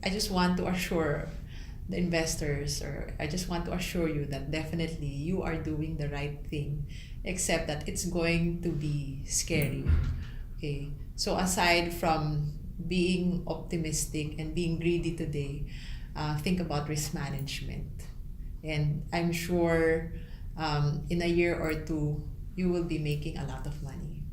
I just want to assure the investors, or I just want to assure you that definitely you are doing the right thing, except that it's going to be scary. Okay. So aside from being optimistic and being greedy today, think about risk management. And I'm sure in a year or two, you will be making a lot of money.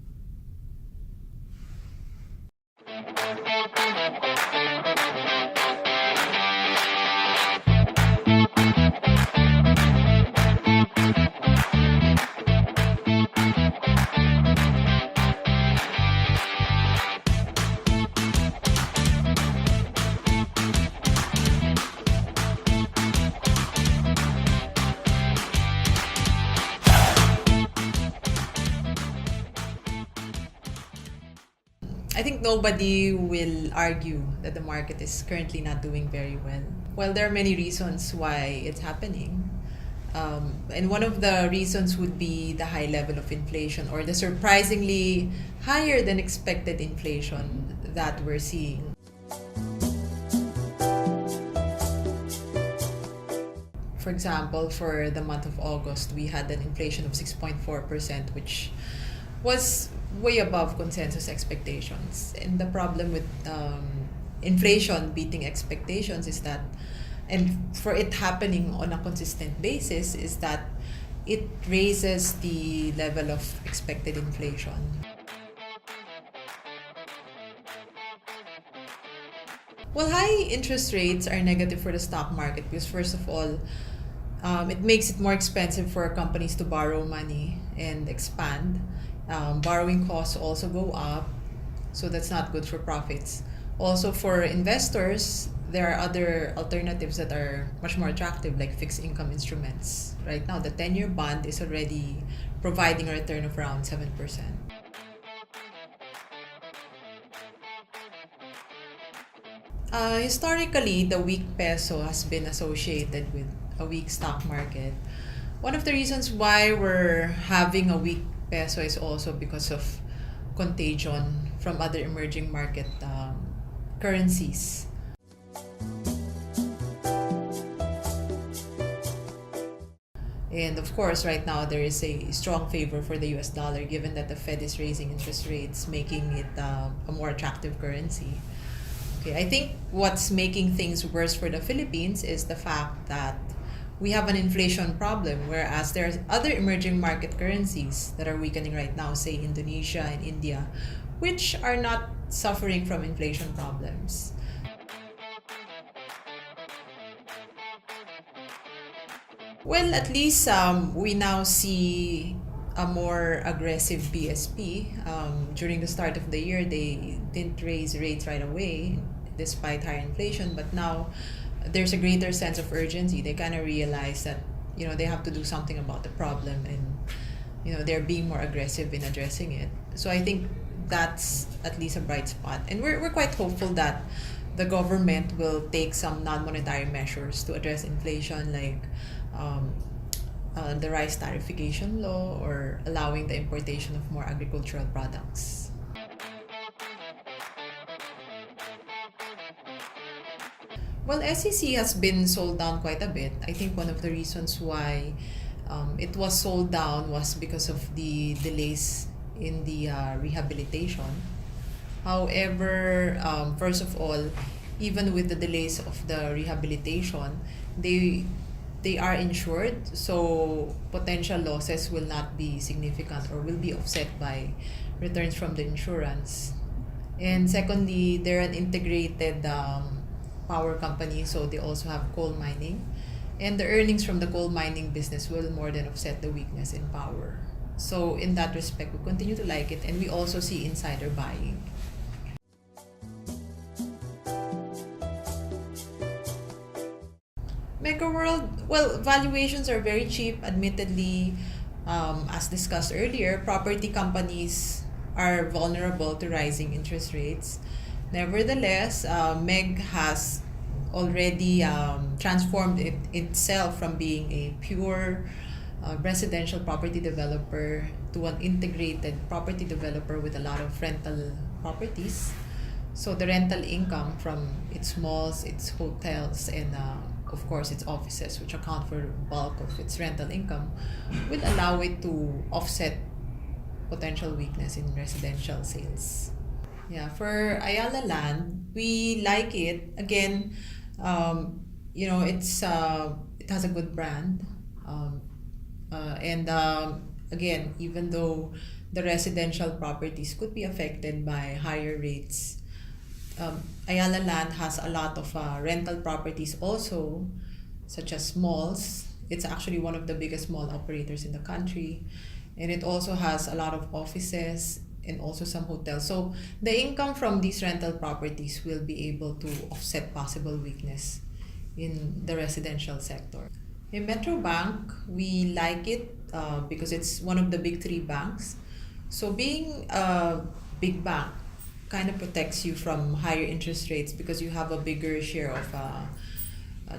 I think nobody will argue that the market is currently not doing very well. Well, there are many reasons why it's happening. And one of the reasons would be the high level of inflation, or the surprisingly higher than expected inflation that we're seeing. For example, for the month of August, we had an inflation of 6.4%, which was way above consensus expectations. And the problem with inflation beating expectations is that, and for it happening on a consistent basis, is that it raises the level of expected inflation. Well, high interest rates are negative for the stock market because, first of all, it makes it more expensive for companies to borrow money and expand. Borrowing costs also go up, so that's not good for profits. Also, for investors, there are other alternatives that are much more attractive, like fixed income instruments. Right now, the 10-year bond is already providing a return of around 7%. Historically, the weak peso has been associated with a weak stock market. One of the reasons why we're having a weak peso is also because of contagion from other emerging market currencies. And of course, right now there is a strong favor for the US dollar, given that the Fed is raising interest rates, making it a more attractive currency. Okay, I think what's making things worse for the Philippines is the fact that we have an inflation problem, whereas there's other emerging market currencies that are weakening right now, say Indonesia and India, which are not suffering from inflation problems. Well, at least we now see a more aggressive BSP. During the start of the year, they didn't raise rates right away despite higher inflation, but now there's a greater sense of urgency. They kind of realize that they have to do something about the problem, and they're being more aggressive in addressing it. So I think that's at least a bright spot, and we're quite hopeful that the government will take some non-monetary measures to address inflation, like the rice tariffication law, or allowing the importation of more agricultural products. Well, SEC has been sold down quite a bit. I think one of the reasons why it was sold down was because of the delays in the rehabilitation. However, first of all, even with the delays of the rehabilitation, they are insured, so potential losses will not be significant or will be offset by returns from the insurance. And secondly, they're an integrated power company, so they also have coal mining. And the earnings from the coal mining business will more than offset the weakness in power. So in that respect, we continue to like it, and we also see insider buying. Mega World, well, valuations are very cheap, admittedly. As discussed earlier, property companies are vulnerable to rising interest rates. Nevertheless, Meg has already transformed itself from being a pure residential property developer to an integrated property developer with a lot of rental properties. So the rental income from its malls, its hotels, and of course its offices, which account for the bulk of its rental income, will allow it to offset potential weakness in residential sales. Yeah, for Ayala Land, we like it. Again, it has a good brand, um, and again, even though the residential properties could be affected by higher rates, Ayala Land has a lot of rental properties also, such as malls. It's actually one of the biggest mall operators in the country, and it also has a lot of offices and also some hotels. So the income from these rental properties will be able to offset possible weakness in the residential sector. In Metro Bank, we like it because it's one of the big three banks. So being a big bank kind of protects you from higher interest rates because you have a bigger share of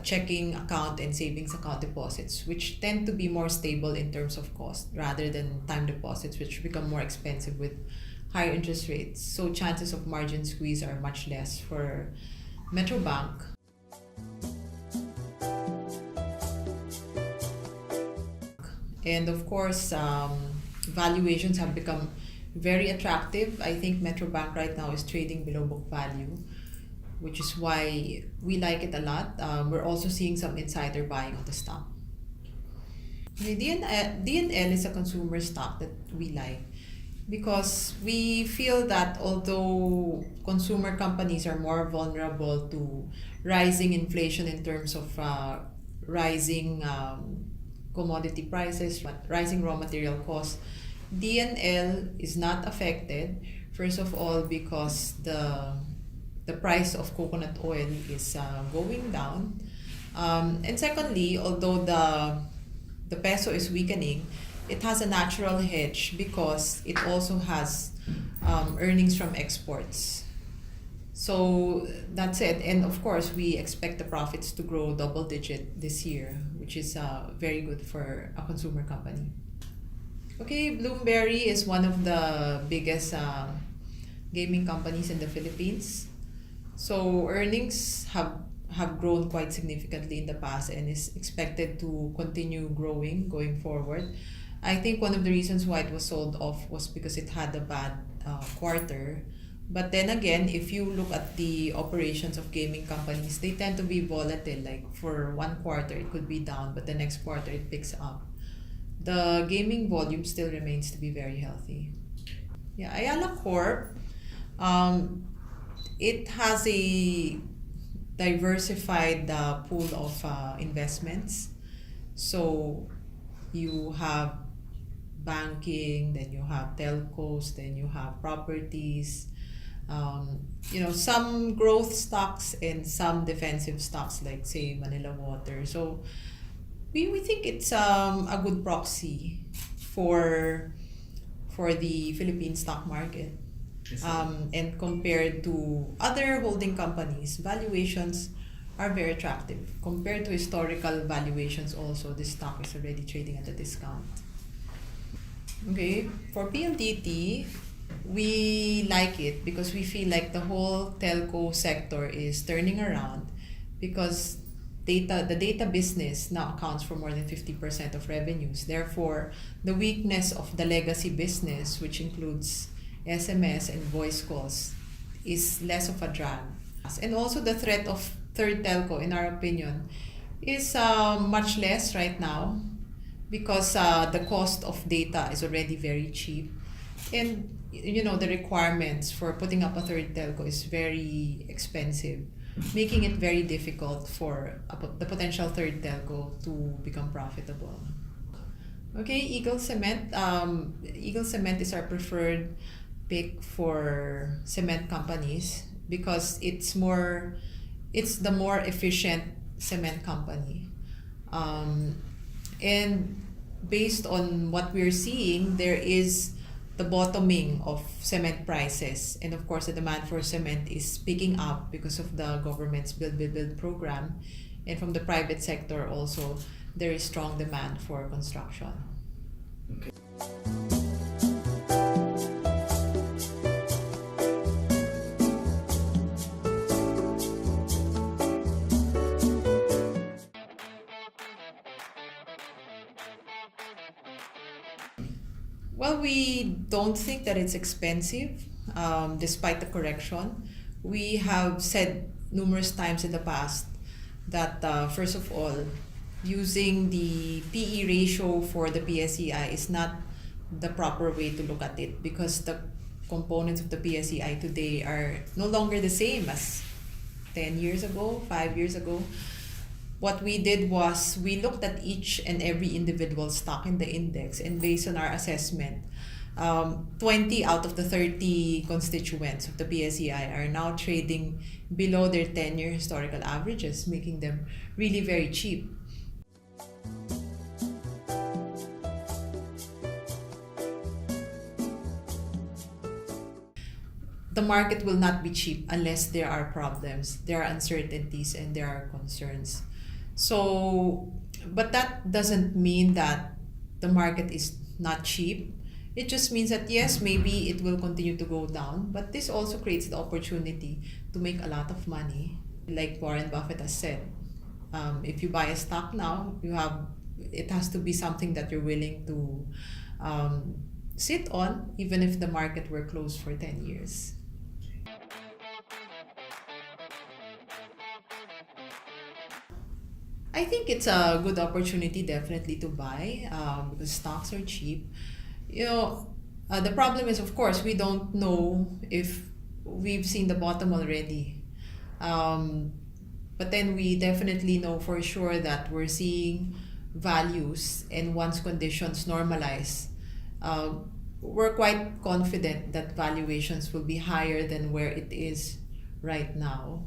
checking account and savings account deposits, which tend to be more stable in terms of cost rather than time deposits, which become more expensive with higher interest rates. So chances of margin squeeze are much less for Metro Bank. And of course, valuations have become very attractive. I think Metro Bank right now is trading below book value, which is why we like it a lot. We're also seeing some insider buying of the stock. Okay, DNL is a consumer stock that we like because we feel that although consumer companies are more vulnerable to rising inflation in terms of rising commodity prices, rising raw material costs, DNL is not affected. First of all, because the price of coconut oil is going down, and secondly, although the peso is weakening, it has a natural hedge because it also has earnings from exports. So that's it. And of course, we expect the profits to grow double digit this year, which is very good for a consumer company. Okay, Bloomberry is one of the biggest gaming companies in the Philippines. So earnings have grown quite significantly in the past and is expected to continue growing going forward. I think one of the reasons why it was sold off was because it had a bad quarter. But then again, if you look at the operations of gaming companies, they tend to be volatile. Like for one quarter, it could be down, but the next quarter, it picks up. The gaming volume still remains to be very healthy. Yeah, Ayala Corp, it has a diversified pool of investments. So you have banking, then you have telcos, then you have properties, some growth stocks and some defensive stocks like say Manila Water. So we think it's a good proxy for the Philippine stock market. And compared to other holding companies, valuations are very attractive. Compared to historical valuations also, this stock is already trading at a discount. Okay, for PLDT, we like it because we feel like the whole telco sector is turning around because the data business now accounts for more than 50% of revenues. Therefore, the weakness of the legacy business, which includes SMS and voice calls, is less of a drag. And also the threat of third telco, in our opinion, is much less right now because the cost of data is already very cheap. And the requirements for putting up a third telco is very expensive, making it very difficult for the potential third telco to become profitable. Okay, Eagle Cement. Eagle Cement is our preferred pick for cement companies because it's the more efficient cement company. And based on what we're seeing, there is the bottoming of cement prices, and of course the demand for cement is picking up because of the government's build program, and from the private sector also there is strong demand for construction. Okay. Well, we don't think that it's expensive, despite the correction. We have said numerous times in the past that, first of all, using the PE ratio for the PSEI is not the proper way to look at it, because the components of the PSEI today are no longer the same as 10 years ago, 5 years ago. What we did was we looked at each and every individual stock in the index, and based on our assessment, 20 out of the 30 constituents of the PSEI are now trading below their 10-year historical averages, making them really very cheap. The market will not be cheap unless there are problems, there are uncertainties, and there are concerns. So, but that doesn't mean that the market is not cheap. It just means that yes, maybe it will continue to go down, but this also creates the opportunity to make a lot of money. Like Warren Buffett has said, if you buy a stock now, it has to be something that you're willing to sit on, even if the market were closed for 10 years. I think it's a good opportunity definitely to buy, because stocks are cheap. The problem is, of course, we don't know if we've seen the bottom already. But then we definitely know for sure that we're seeing values, and once conditions normalize, we're quite confident that valuations will be higher than where it is right now.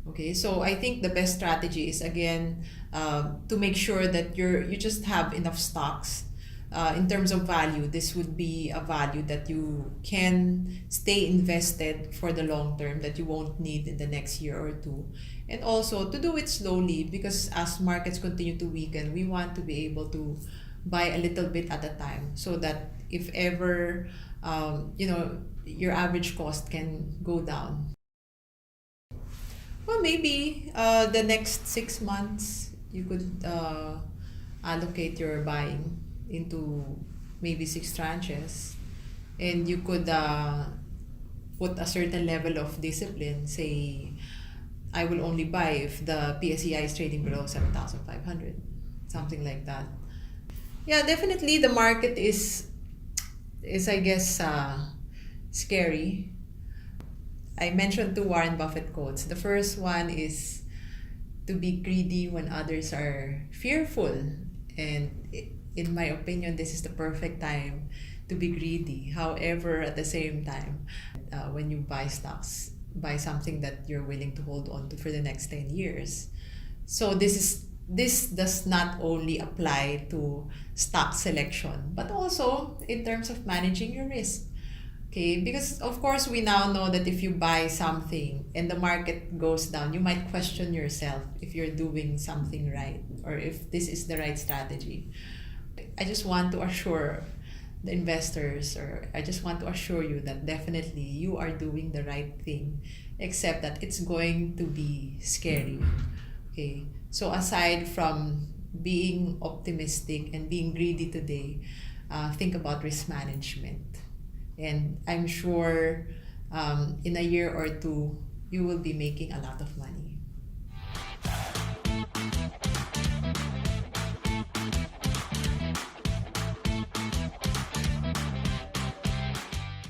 Okay, so I think the best strategy is, again, to make sure that you just have enough stocks. In terms of value, this would be a value that you can stay invested for the long term, that you won't need in the next year or two. And also to do it slowly, because as markets continue to weaken, we want to be able to buy a little bit at a time, so that if ever, your average cost can go down. Well, maybe the next 6 months you could allocate your buying into maybe 6 tranches, and you could put a certain level of discipline. Say, I will only buy if the PSEI is trading below 7,500, something like that. Yeah, definitely the market is I guess scary. I mentioned two Warren Buffett quotes. The first one is to be greedy when others are fearful. And in my opinion, this is the perfect time to be greedy. However, at the same time, when you buy stocks, buy something that you're willing to hold on to for the next 10 years. So this does not only apply to stock selection, but also in terms of managing your risk. Okay, because of course we now know that if you buy something and the market goes down, you might question yourself if you're doing something right, or if this is the right strategy. I just want to assure the investors, or I just want to assure you that definitely you are doing the right thing, except that it's going to be scary. Okay, so aside from being optimistic and being greedy today, think about risk management. And I'm sure in a year or two, you will be making a lot of money.